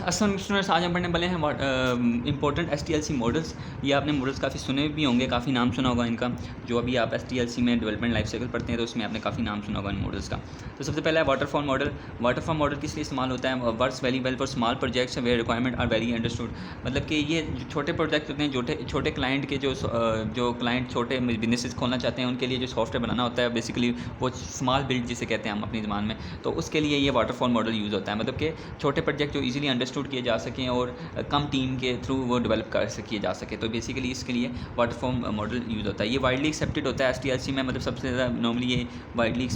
अस्सलाम वालेकुम स्टूडेंट्स, आज हम पढ़ने वाले हैं इंपॉर्टेंट एसटीएलसी मॉडल्स। ये आपने मॉडल्स काफ़ी सुने भी होंगे, काफ़ी नाम सुना होगा इनका। जो अभी आप एसटीएलसी में डेवलपमेंट लाइफ साइकिल पढ़ते हैं तो उसमें आपने काफ़ी नाम सुना होगा इन मॉडल्स का। तो सबसे पहला है वाटरफॉल मॉडल। वाटरफॉल मॉडल किस लिए इस्तेमाल होता है? Works very well for small projects where requirement are very understood. मतलब कि ये जो छोटे प्रोजेक्ट होते हैं, छोटे क्लाइंट के जो क्लाइंट छोटे बिजनेसेस खोलना चाहते हैं उनके लिए जो सॉफ्टवेयर बनाना होता है, बेसिकली वो स्मॉल बिल्ड जिसे कहते हैं हम अपनी ज़बान में, तो उसके लिए ये वाटरफॉल मॉडल यूज़ होता है। मतलब कि छोटे प्रोजेक्ट जो ईजिली अंडरस्टूड किए जा सकें और कम टीम के थ्रू वो डेवलप कर किए जा सके, तो बेसिकली इसके लिए वाटरफॉल मॉडल यूज़ होता है। ये वाइडली एक्सेप्टेड होता है एसटीएलसी में, मतलब सबसे ज़्यादा नॉर्मली ये वाइडली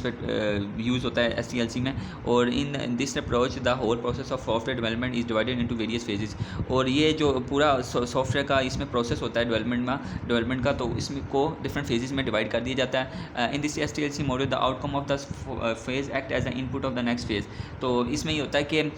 यूज़ होता है एसटीएलसी में। और in this approach the whole process of software development is divided into various phases. और ये जो पूरा सॉफ्टवेयर का इसमें प्रोसेस होता है डेवलपमेंट का, तो इसमें को डिफरेंट फेजेस में डिवाइड कर दिया जाता है। In this STLC model the outcome of the phase act as the input of the next phase. तो इसमें ये होता है कि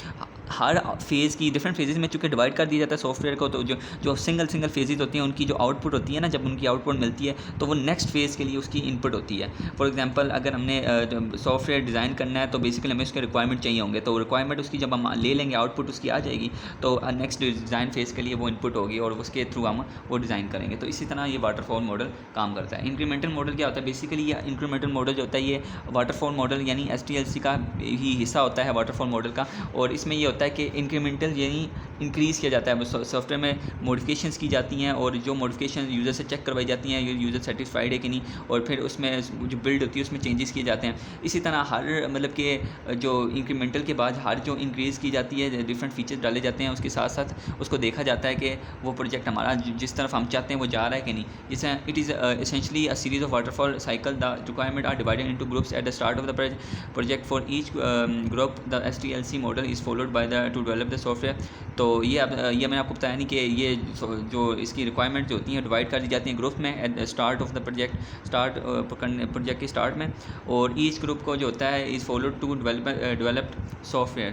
हर फेज़ की डिफरेंट फेजेस में चूँकि डिवाइड कर दिया जाता है सॉफ्टवेयर को, तो जो सिंगल फेजेस होती हैं उनकी जो आउटपुट होती है ना, जब उनकी आउटपुट मिलती है तो वो नेक्स्ट फेज़ के लिए उसकी इनपुट होती है। फॉर एग्जांपल अगर हमने सॉफ्टवेयर डिज़ाइन करना है तो बेसिकली हमें उसके रिक्वायरमेंट चाहिए होंगे, तो रिक्वायरमेंट उसकी जब हम ले लेंगे, आउटपुट उसकी आ जाएगी, तो नेक्स्ट डिज़ाइन फेज़ के लिए वो इनपुट होगी और उसके थ्रू हम वो डिज़ाइन करेंगे। तो इसी तरह ये वाटरफॉल मॉडल काम करता है। इंक्रीमेंटल मॉडल क्या होता है? बेसिकली ये इंक्रीमेंटल मॉडल जो होता है ये वाटरफॉल मॉडल यानी एसटीएलसी का ही हिस्सा होता है वाटरफॉल मॉडल का। और इसमें ये होता है कि इंक्रीमेंटल यानी इंक्रीज़ किया जाता है, सॉफ्टवेयर में मॉडिफिकेशंस की जाती हैं और जो मॉडिफिकेशन यूज़र से चेक करवाई जाती हैं यूज़र सेटिस्फाइड है कि नहीं, और फिर उसमें जो बिल्ड होती है उसमें चेंजेस किए जाते हैं। इसी तरह हर मतलब कि जो इंक्रीमेंटल के बाद हर जो इंक्रीज़ की जाती है डिफरेंट फीचर्स डाले जाते हैं, उसके साथ साथ उसको देखा जाता है कि वो प्रोजेक्ट हमारा जिस तरफ हम चाहते हैं वो जा रहा है कि नहीं। जैसे it is essentially a series of waterfall cycle. The requirement are divided into groups at the start of the project. For each group the STLC model is followed by the to develop the software. तो ये मैंने आपको बताया नहीं कि ये जो इसकी रिक्वायरमेंट जो होती हैं डिवाइड कर दी जाती हैं ग्रुप में at the start of the project के स्टार्ट में। और ईच ग्रुप को जो होता है is followed to develop software.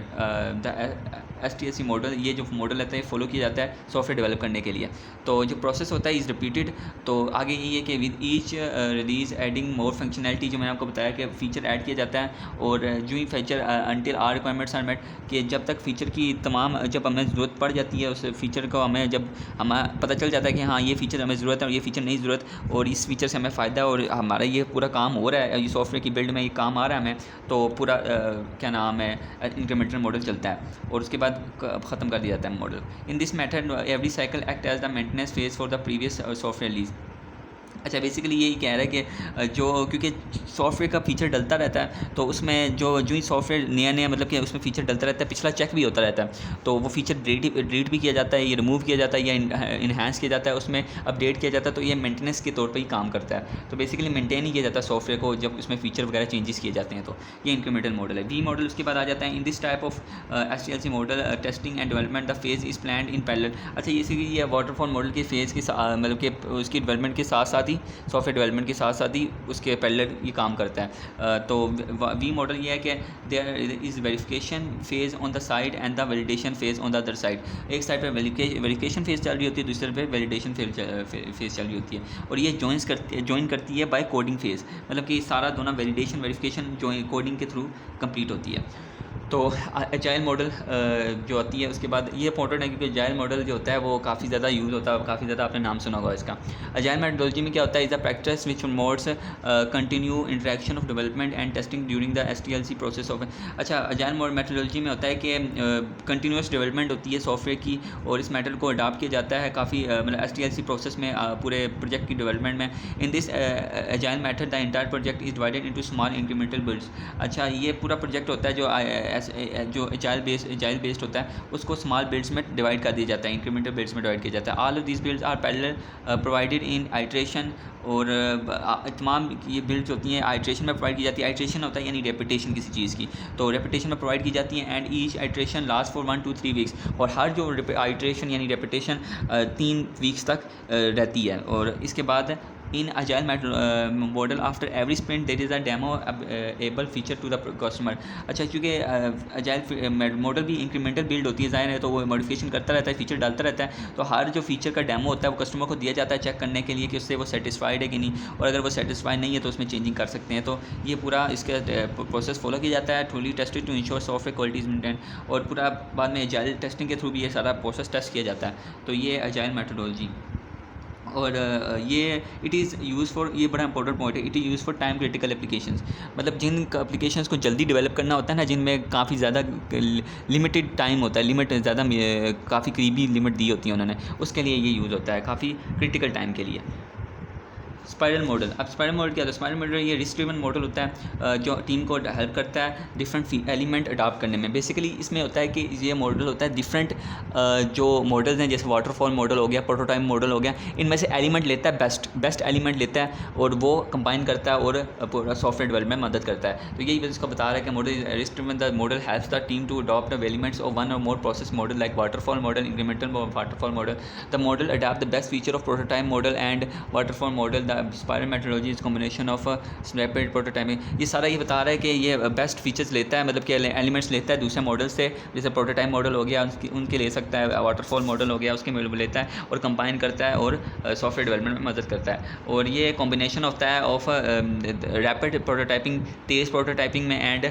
The STLC model, ये जो मॉडल रहता है फॉलो किया जाता है सॉफ्टवेयर डेवलप करने के लिए। तो जो प्रोसेस होता है इज़ रिपीटेड। तो आगे ये है कि with each release adding more functionality, जो मैंने आपको बताया कि फ़ीचर ऐड किया जाता है। और जो ही feature until are requirements are met, कि जब तक फ़ीचर की तमाम जब हमें ज़रूरत पड़ जाती है उस फ़ीचर को, जब हमें पता चल जाता है कि हाँ ये फ़ीचर हमें ज़रूरत है और ये फ़ीचर नहीं ज़रूरत, और इस फ़ीचर से हमें फ़ायदा है और हमारा ये पूरा काम हो रहा है, ये सॉफ्टवेयर की बिल्ड में ये काम आ रहा है हमें, तो पूरा क्या नाम है इंक्रीमेंटल मॉडल चलता है और उसके बाद ख़त्म कर दिया जाता है model. In this method every cycle act as the maintenance phase for the previous software release. अच्छा, बेसिकली यही कह रहा है कि जो क्योंकि सॉफ्टवेयर का फ़ीचर डलता रहता है, तो जो ही सॉफ्टवेयर नया मतलब कि उसमें फ़ीचर डलता रहता है, पिछला चेक भी होता रहता है, तो वो फ़ीचर डिलीट भी किया जाता है, ये रिमूव किया जाता है या इन्हांस किया जाता है, उसमें अपडेट किया जाता है। तो ये मेंटेनेंस के तौर पर ही काम करता है। तो बेसिकली मेंटेन ही किया जाता है सॉफ्टवेयर को जब उसमें फ़ीचर वगैरह चेंजेस किए जाते हैं। तो ये इंक्रीमेंटल मॉडल है। वी मॉडल उसके बाद आ जाता है। In this type of STLC model testing and development the phase is planned in parallel. अच्छा, ये वाटरफॉल मॉडल के फेज़ के मतलब कि उसकी डेवलपमेंट के साथ साथ ही सॉफ्टवेयर डेवलपमेंट के साथ साथ ही उसके पैरेलल ये काम करता है। तो वी मॉडल ये है कि there is verification phase on the side and the validation phase on the other side. एक साइड पर वेरिफिकेशन फेज़ चल रही होती है, दूसरे पे वैलिडेशन फेज़ चल रही होती है। और ये ज्वाइन करती है बाय कोडिंग फेज़, मतलब कि सारा दोनों वैलिडेशन वेरिफिकेशन कोडिंग के थ्रू कंप्लीट होती है। तो एजाइल मॉडल जो आती है उसके बाद ये इंपॉर्टेंट है क्योंकि एजाइल मॉडल जो होता है वो काफ़ी ज़्यादा यूज़ होता है, काफ़ी ज़्यादा आपने नाम सुना होगा इसका। एजाइल मेथोडोलॉजी में क्या होता है? Is the practice which promotes continue interaction of development and testing during the STLC process of. अच्छा, एजाइल मेथोडोलॉजी में होता है कि कंटिन्यूस डेवलपमेंट होती है सॉफ्टवेयर की और इस मेथड को अडॉप्ट किया जाता है काफ़ी मतलब एसटीएलसी प्रोसेस में पूरे प्रोजेक्ट की डेवलपमेंट में। In this agile method the entire project is divided into small incremental builds. अच्छा, ये पूरा प्रोजेक्ट होता है जो एजाइल बेस्ड होता है उसको स्मॉल बिल्ड्स में डिवाइड कर दिया जाता है, इंक्रीमेंटल बिल्ड्स में डिवाइड किया जाता है। All of these builds are parallel provided in iteration. और तमाम ये बिल्ड्स होती हैं आइट्रेशन में प्रोवाइड की जाती है। आइट्रेशन होता है यानी रेपिटेशन किसी चीज़ की, तो रेपिटेशन में प्रोवाइड की जाती है। And each iteration last for 1 to 3 weeks. और हर जो आइट्रेशन यानी रेपिटेशन 3 वीक्स तक रहती है। और इसके बाद in agile model after every sprint there is a demoable feature to the customer. अच्छा, क्योंकि अजाइल मॉडल भी इंक्रीमेंटल बिल्ड होती है, ज़ाहिर है, तो वो मॉडिफिकेशन करता रहता है, फीचर डालता रहता है, तो हर जो फीचर का डेमो होता है वो कस्टमर को दिया जाता है चेक करने के लिए कि उससे वो सेटिस्फाइड है कि नहीं, और अगर वो सेटिस्फाइड नहीं है तो उसमें चेंजिंग कर सकते हैं। तो ये पूरा इसका प्रोसेस फॉलो किया जाता है, truly tested to ensure software quality is maintain, और पूरा बाद में अजाइल टेस्टिंग के थ्रू भी ये सारा प्रोसेस टेस्ट किया जाता है। तो ये अजाइल मेथोडोलॉजी, और ये इट इज़ यूज़ फॉर, ये बड़ा इंपॉर्टेंट पॉइंट है, it is use for time critical applications. मतलब जिन एप्लीकेशंस को जल्दी डेवलप करना होता है ना, जिनमें काफ़ी ज़्यादा लिमिटेड टाइम होता है, लिमिट ज़्यादा काफ़ी करीबी लिमिट दी होती है उन्होंने, उसके लिए ये यूज़ होता है काफ़ी क्रिटिकल टाइम के लिए। स्पाइरल मॉडल, अब स्पाइरल मॉडल क्या होता है? स्पाइरल मॉडल ये रिस्क ड्रिवन मॉडल होता है जो टीम को हेल्प करता है डिफरेंट एलिमेंट अडॉप्ट करने में। बेसिकली इसमें होता है कि ये मॉडल होता है डिफरेंट जो मॉडल्स हैं, जैसे वाटरफॉल मॉडल हो गया, प्रोटोटाइप मॉडल हो गया, इनमें से एलिमेंट लेता है, बेस्ट एलिमेंट लेता है और वो कंबाइन करता है और पूरा सॉफ्टवेयर डेवलपमेंट में मदद करता है। तो यही बस इसको बता रहा है कि model risk driven, the model helps the team to adopt the elements of one or more process model like waterfall model, incremental waterfall model. The model adopt the best feature of prototype model and waterfall model. The spiral methodology is combination of rapid prototyping. ये सारा ये बता रहा है कि ये best features लेता है, मतलब कि एलिमेंट्स लेता है दूसरे मॉडल से, जैसे प्रोटोटाइप मॉडल हो गया उनके ले सकता है, वाटरफॉल मॉडल हो गया उसके लेता है और कंबाइन करता है और सॉफ्टवेयर डेवलपमेंट में मदद करता है। और ये कॉम्बिनेशन होता है of rapid prototyping, Tej prototyping में एंड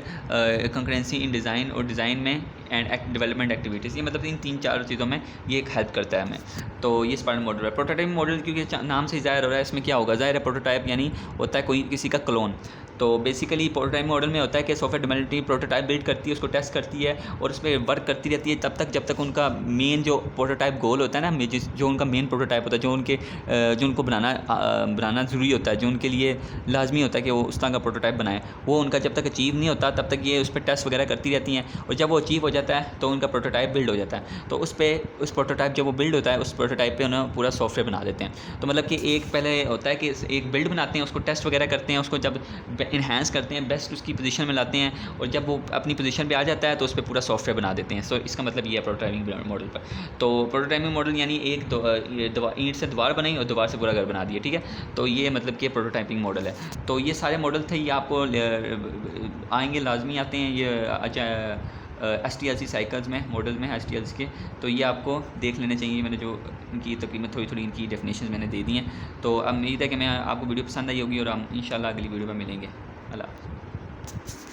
कंकरेंसी इन डिज़ाइन, और डिज़ाइन में एंड डेवलपमेंट एक्टिविटीज़। ये मतलब इन 3-4 चीज़ों में ये एक हेल्प करता है हमें। तो ये स्पाइरल मॉडल है। प्रोटोटाइप मॉडल क्योंकि नाम से ही ज़ाहिर हो रहा है, इसमें क्या होगा, ज़ाहिर है प्रोटोटाइप यानी होता है कोई किसी का क्लोन। तो बेसिकली प्रोटोटाइप मॉडल में होता है कि सॉफ्टवेयर डेवलपमेंट प्रोटोटाइप बिल्ड करती है, उसको टेस्ट करती है और उस पर वर्क करती रहती है तब तक जब तक उनका मेन जो प्रोटोटाइप गोल होता है ना, जो उनका मेन प्रोटोटाइप होता है, जो उनको बनाना ज़रूरी होता है, जो उनके लिए लाजमी होता है कि वो उस तरह का प्रोटोटाइप बनाए, वो उनका जब तक अचीव नहीं होता तब तक ये उस पर टेस्ट वगैरह करती रहती हैं, और जब वो अचीव हो जाता है तो उनका प्रोटोटाइप बिल्ड हो जाता है। तो उस प्रोटोटाइप जब वो बिल्ड होता है, उस प्रोटोटाइप पे उन्हें पूरा सॉफ्टवेयर बना देते हैं। तो मतलब कि एक पहले होता है कि एक बिल्ड बनाते हैं, उसको टेस्ट वगैरह करते हैं, उसको जब इन्हांस करते हैं, बेस्ट उसकी पोजीशन में लाते हैं, और जब वो अपनी पोजीशन पे आ जाता है तो उस पर पूरा सॉफ्टवेयर बना देते हैं। सो इसका मतलब ये है प्रोटोटाइपिंग मॉडल पर। तो प्रोटोटाइपिंग मॉडल यानी एक ईंट से द्वार बनाई और द्वार से पूरा घर बना दिया, ठीक है। तो ये मतलब कि प्रोटोटाइपिंग मॉडल है। तो ये सारे मॉडल थे, ये आपको आएंगे, लाजमी आते हैं ये STLC साइकिल्स में, मॉडल्स में STLC के। तो ये आपको देख लेने चाहिए, मैंने जो इनकी तकरीबन थोड़ी इनकी डेफिनेशन मैंने दे दी हैं। तो अब उम्मीद है कि मैं आपको वीडियो पसंद आई होगी और हम इंशाल्लाह अगली वीडियो में मिलेंगे। अल्लाह हाफ़िज़।